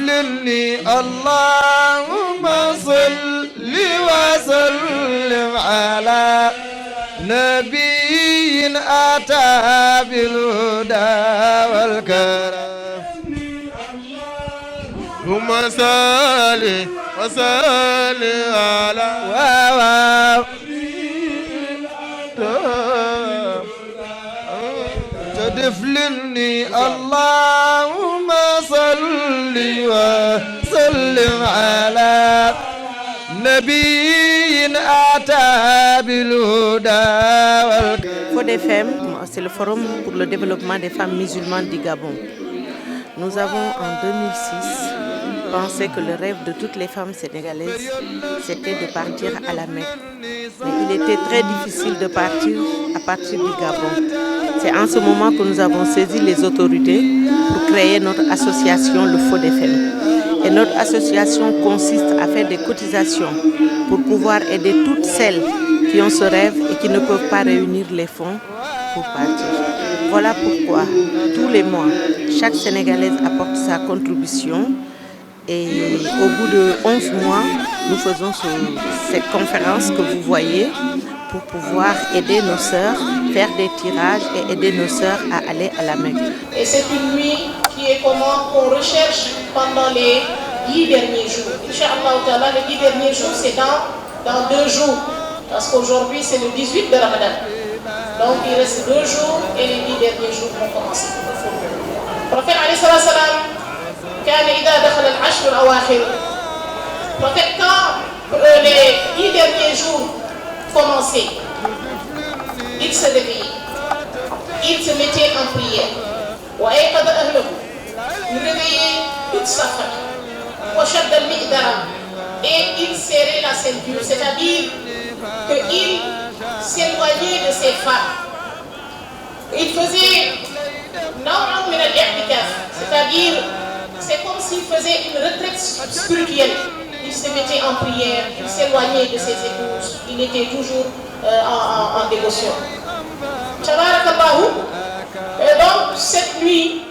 تدفلني اللهم صل وسلم على نبي أتى بالهدى والكرم ثم صل وسلم على تدفلني اللهم صل وسلم على نبي أتى بالهدى والكرم. FODEFEM, c'est le forum pour le développement des femmes musulmanes du Gabon. Nous avons en 2006 pensé que le rêve de toutes les femmes sénégalaises, c'était de partir à la Mecque. Mais il était très difficile de partir à partir du Gabon. C'est en ce moment que nous avons saisi les autorités pour créer notre association, le FODEFEM. Et notre association consiste à faire des cotisations pour pouvoir aider toutes celles qui ont ce rêve et qui ne peuvent pas réunir les fonds pour partir. Voilà pourquoi, tous les mois, chaque Sénégalaise apporte sa contribution. Et au bout de 11 mois, nous faisons cette conférence que vous voyez pour pouvoir aider nos sœurs, faire des tirages et aider nos sœurs à aller à la Mecque. Et c'est une nuit qui est qu'on recherche pendant les 10 derniers jours. Inch'Allah, les 10 derniers jours, c'est dans 2 jours. Parce qu'aujourd'hui, c'est le 18 de Ramadan. Donc, il reste 2 jours et les 10 derniers jours vont commencer. Le prophète, alayhi salam, كان إذا دخل العشر الأواخر. Prophète, quand les 10 derniers jours commençaient, il se réveillait, il se mettait en prière. وأيقظ أهله. Il réveillait toute sa famille. وشد المئذرة. Et il serrait la ceinture, c'est-à-dire qu'il s'éloignait de ses femmes. Il faisait نوع من الاعتكاف, c'est-à-dire c'est comme s'il faisait une retraite spirituelle. Il se mettait en prière, il s'éloignait de ses épouses, il était toujours en dévotion. Tabarakallahu. Et donc cette nuit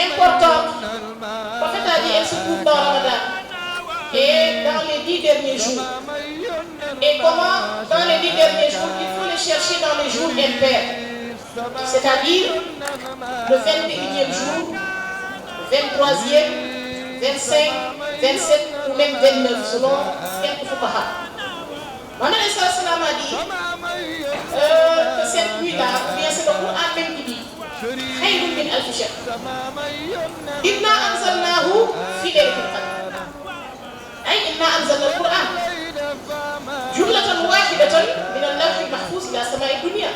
importante, le prophète a dit, elle se trouve dans Ramadan et dans les 10 derniers jours. Et comment dans les 10 derniers jours, il faut les chercher dans les jours impairs, c'est-à-dire le 21e jour, 23e, 25, 27 ou même 29 selon quelques fuqaha. Mohamed sallallahu a dit que cette nuit-là, bien c'est le Coran même qui dit خير من ألف شهر إنا أنزلناه في ليلة القدر أي إنا أنزلنا القرآن جملة واحدة من اللوح المحفوظ إلى سماء الدنيا.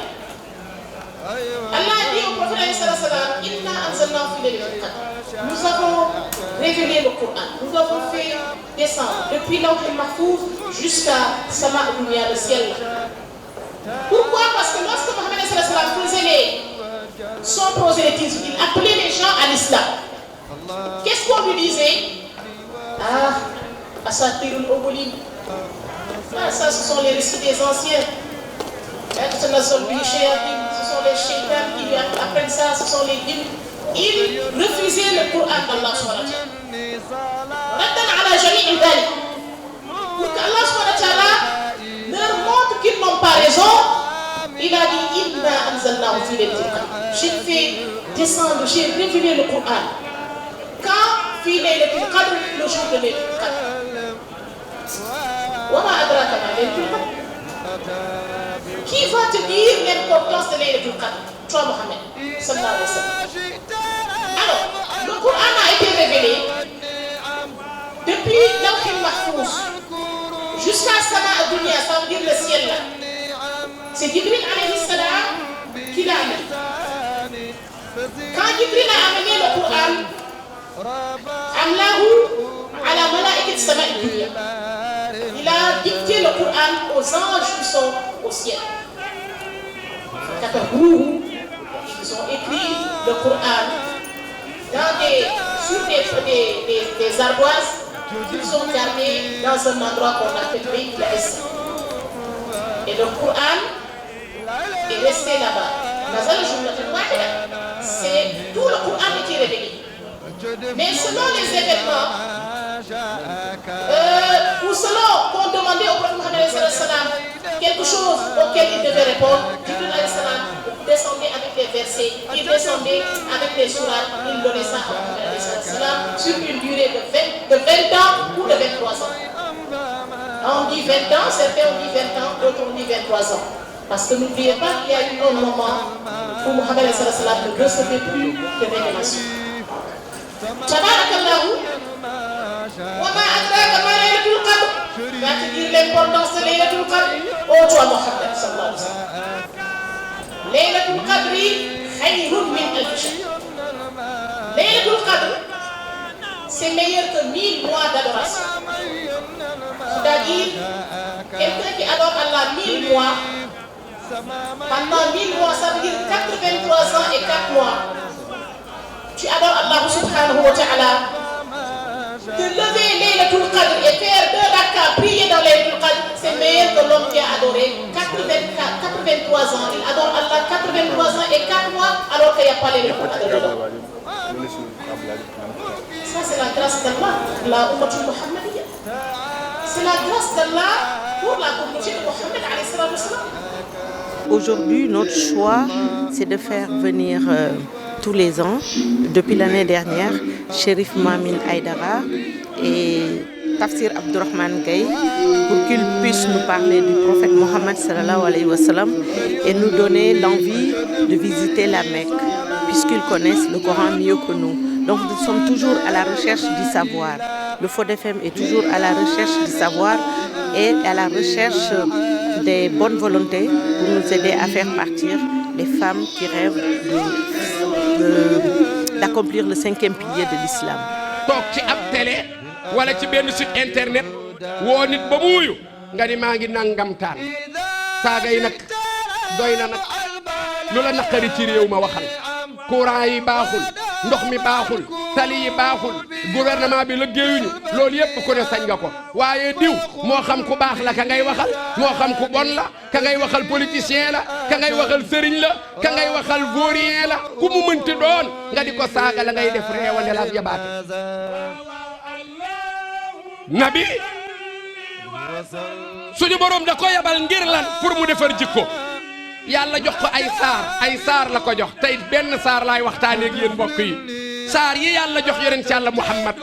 Allah a dit au prophète sallallahu Inna anzalnahu fi laylatil qadr. Nous avons révélé le Coran, nous avons fait descendre depuis l'Awh al-Mahfouz jusqu'à Sama al-Dunya, le ciel. Pourquoi? Parce que lorsque Mohammed sallallahu faisait son prosélytisme, il appelait les gens à l'islam. Qu'est-ce qu'on lui disait? Ah, Asatirul Awwalin. Ah, ça, ce sont les récits des anciens. Ce sont les shaitans qui lui apprennent ça, ce sont les djinns. Ils refusaient le Coran d'Allah subhanahu wa ta'ala. Pour qu'Allah subhanahu wa ta'ala leur montre qu'ils n'ont pas raison, il a dit Inna anzalnahu fi laylatil qadr. J'ai fait descendre, j'ai révélé le Coran. Quand fi laylatil qadr, le jour de laylatil qadr. Wa ma adraka ma laylatul qadr. Qui va te dire l'importance de Laylatul Qadr? Toi, Mohammed, sallallahu alayhi wa sallam. Alors, le Coran a été révélé depuis l'Awh al-Mahfouz jusqu'à Sama al-Dunya, ça veut dire le ciel là. C'est Jibril alayhi salam qui l'a amené. Quand Jibril a amené le Coran, Amlahu ala mala'ikat Sama al-Dunya. Il a dicté le Coran aux anges qui sont au ciel. Ils ont écrit le Coran sur des ardoises qui sont gardées dans un endroit qu'on appelle Bayt al-Izz. Et le Coran est resté là-bas. C'est tout le Coran qui est révélé. Mais selon les événements, ou selon qu'on demandait au prophète Mohammed quelque chose auquel il devait répondre, Jibril descendait avec des versets, il descendait avec des sourates, il donnait ça à Mohammed sur une durée de 20 ans ou de 23 ans. On dit 20 ans, certains ont dit 20 ans, d'autres ont dit 23 ans. Parce que n'oubliez pas qu'il y a eu un moment où Mohammed ne recevait plus de révélation. Tabarakallahu, wa ma adraka ma laylatul qadr. Va te dire l'importance de laylatul qadr au toi Mohammed sallallahu alayhi wa sallam. Laylatul qadri khayrun min alf shahr. Laylatul qadr, c'est meilleur que 1000 mois d'adoration. C'est-à-dire, quelqu'un qui adore Allah 1000 mois, pendant 1000 mois, ça veut dire 83 ans et 4 mois. Tu adores Allah subhanahu wa ta'ala. De lever Laylatul Qadr et faire 2 rak'ahs, prier dans Laylatul Qadr, c'est meilleur que l'homme qui a adoré 83 ans. Il adore Allah 83 ans et 4 mois alors qu'il n'y a pas Laylatul Qadr dedans. Ça, c'est la grâce d'Allah, la Ummatul Muhammadiyya. C'est la grâce d'Allah pour la communauté de Mohammed alayhi salatu wassalam. Aujourd'hui, notre choix, c'est de faire venir tous les ans, depuis l'année dernière, Chérif Mamin Aïdara et Tafsir Abdurrahman Gaye, pour qu'ils puissent nous parler du prophète Mohammed sallallahu alayhi wa sallam et nous donner l'envie de visiter la Mecque, puisqu'ils connaissent le Coran mieux que nous. Donc nous sommes toujours à la recherche du savoir. Le Fod FM est toujours à la recherche du savoir et à la recherche des bonnes volontés pour nous aider à faire partir les femmes qui rêvent d'accomplir le 5e pilier de l'islam. toog ci ab télé wala ci benn site internet woo nit ba muuyu nga ni maa ngi nangamtaan saaga yi nag doy na nag lu la naqari ci réew ma waxal courant yi baaxul ndox mi baaxul tali yi baaxul gouvernement bi liggéeyuñu loolu yëpp ku ne sañ nga ko waaye diw moo xam ku baax la ka ngay waxal moo xam ku bon la ka ngay waxal politicien la ka ngay waxal sëriñ la ka ngay waxal vaurien la ku mu mënti doon nga di ko saaga la ngay def réewande la ak yabaate nabi suñu borom da ko yabal ngir lan pour mu defar jikko yàlla jox ko ay saar la ko jox tey benn saar laay waxtaanee ak yéen mbokk yi saar yi yàlla jox yonent yàlla Muhammad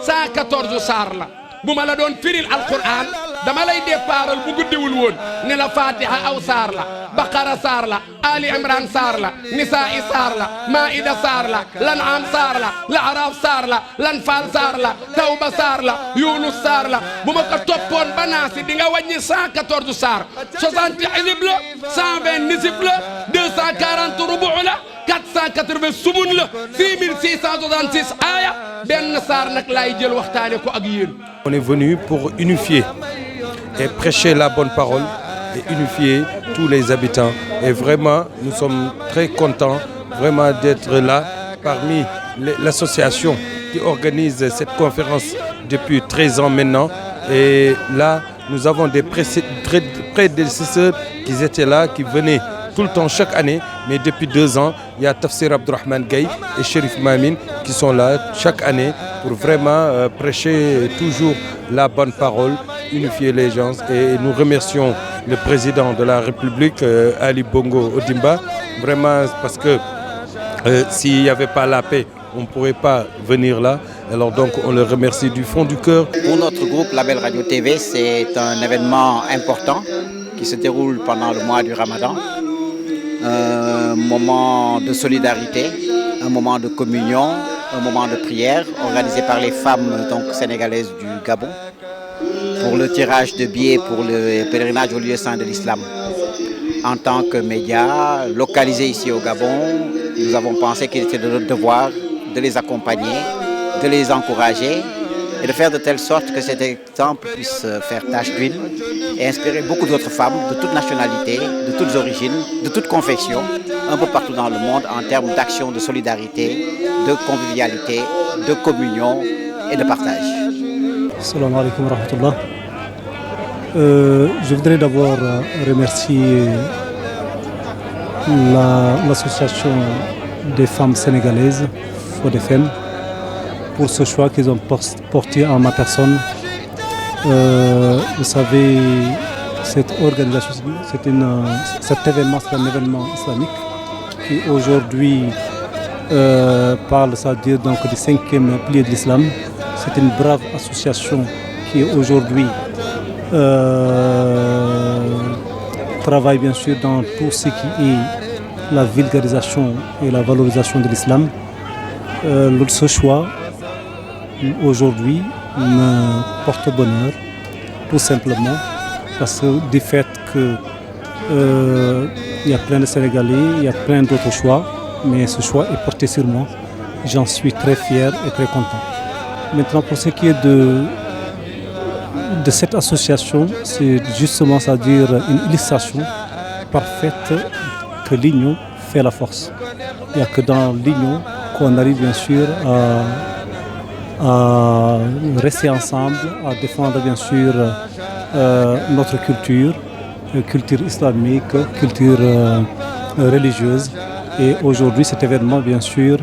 114 saar la bu ma la doon firil alquran dama lay départal bu guddiwul woon ne la fatiha aw saar la baqara saar la ali imran saar la nisaa saar la maida saar la lan'am saar la la'raf saar la lanfal saar la tawba saar la yunus saar la bu ma ko toppoon ba naasi di nga wàññi 114 saar 60 hizb la 120 nisib la 240 rubu la 480 sumun la 6666 aya benn saar nag laay jël waxtaane ko ak yéen. On est venu pour unifier et prêcher la bonne parole et unifier tous les habitants. Et vraiment, nous sommes très contents vraiment d'être là parmi l'association qui organise cette conférence depuis 13 ans maintenant. Et là, nous avons des prédécesseurs qui étaient là, qui venaient tout le temps, chaque année. Mais depuis 2 ans, il y a Tafsir Abdurrahman Gaye et Chérif Mamin qui sont là chaque année pour vraiment prêcher toujours la bonne parole, unifier les gens. Et nous remercions le président de la République, Ali Bongo Ondimba, vraiment parce que s'il n'y avait pas la paix, on ne pourrait pas venir là. Alors donc on le remercie du fond du cœur. Pour notre groupe Label Radio TV, c'est un événement important qui se déroule pendant le mois du Ramadan. Un moment de solidarité, un moment de communion, un moment de prière organisé par les femmes donc, sénégalaises du Gabon pour le tirage de billets pour le pèlerinage au lieu saint de l'islam. En tant que médias localisés ici au Gabon, nous avons pensé qu'il était de notre devoir de les accompagner, de les encourager et de faire de telle sorte que cet exemple puisse faire tache d'huile et inspirer beaucoup d'autres femmes de toutes nationalités, de toutes origines, de toutes confessions, un peu partout dans le monde en termes d'action de solidarité, de convivialité, de communion et de partage. Assalamu alaikum wa rahmatullah. Je voudrais d'abord remercier l'association des femmes sénégalaises, Fod FM, pour ce choix qu'ils ont porté en ma personne. Vous savez, cette organisation, cet événement, c'est un événement islamique qui aujourd'hui parle, c'est-à-dire donc du 5e pilier de l'islam. C'est une brave association qui aujourd'hui travaille bien sûr dans tout ce qui est la vulgarisation et la valorisation de l'islam. Ce choix aujourd'hui me porte bonheur, tout simplement parce que du fait que il y a plein de Sénégalais, il y a plein d'autres choix, mais ce choix est porté sur moi. J'en suis très fier et très content. Maintenant, pour ce qui est de cette association, c'est justement, c'est-à-dire une illustration parfaite que l'union fait la force. Il n'y a que dans l'union qu'on arrive bien sûr à rester ensemble, à défendre bien sûr notre culture islamique, culture religieuse. Et aujourd'hui, cet événement, bien sûr,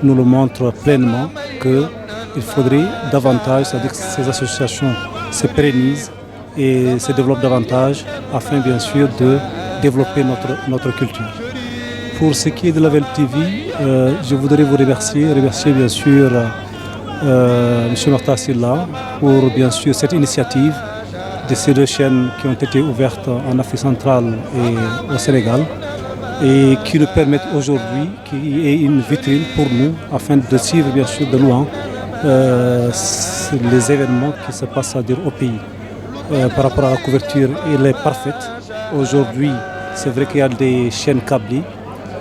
nous le montre pleinement qu'il faudrait davantage, c'est-à-dire que ces associations se pérennisent et se développent davantage afin, bien sûr, de développer notre culture. Pour ce qui est de Label TV, je voudrais vous remercier bien sûr M. Mokhtar Sylla pour bien sûr cette initiative de ces 2 chaînes qui ont été ouvertes en Afrique centrale et au Sénégal et qui nous permettent aujourd'hui, qui est une vitrine pour nous afin de suivre bien sûr de loin les événements qui se passent c'est-à-dire au pays. Par rapport à la couverture, elle est parfaite. Aujourd'hui, c'est vrai qu'il y a des chaînes câblées,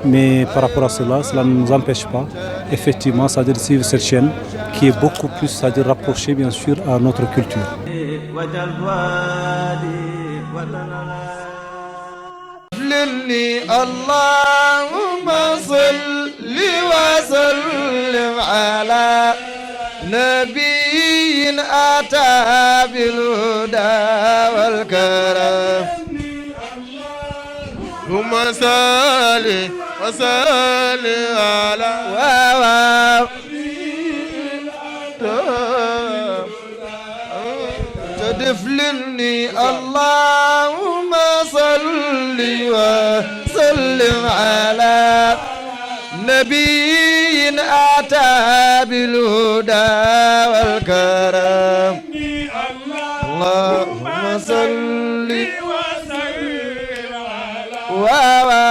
mais par rapport à cela ne nous empêche pas effectivement c'est-à-dire de suivre cette chaîne qui est beaucoup plus c'est-à-dire rapprochée bien sûr à notre culture. اللهم صل وسلم على نبي أتى بالهدى والكرم ثم صل وسلم على تدفلني اللهم صل وسلم على نبي أتى بالهدى والكرم اللهم صل وسلم على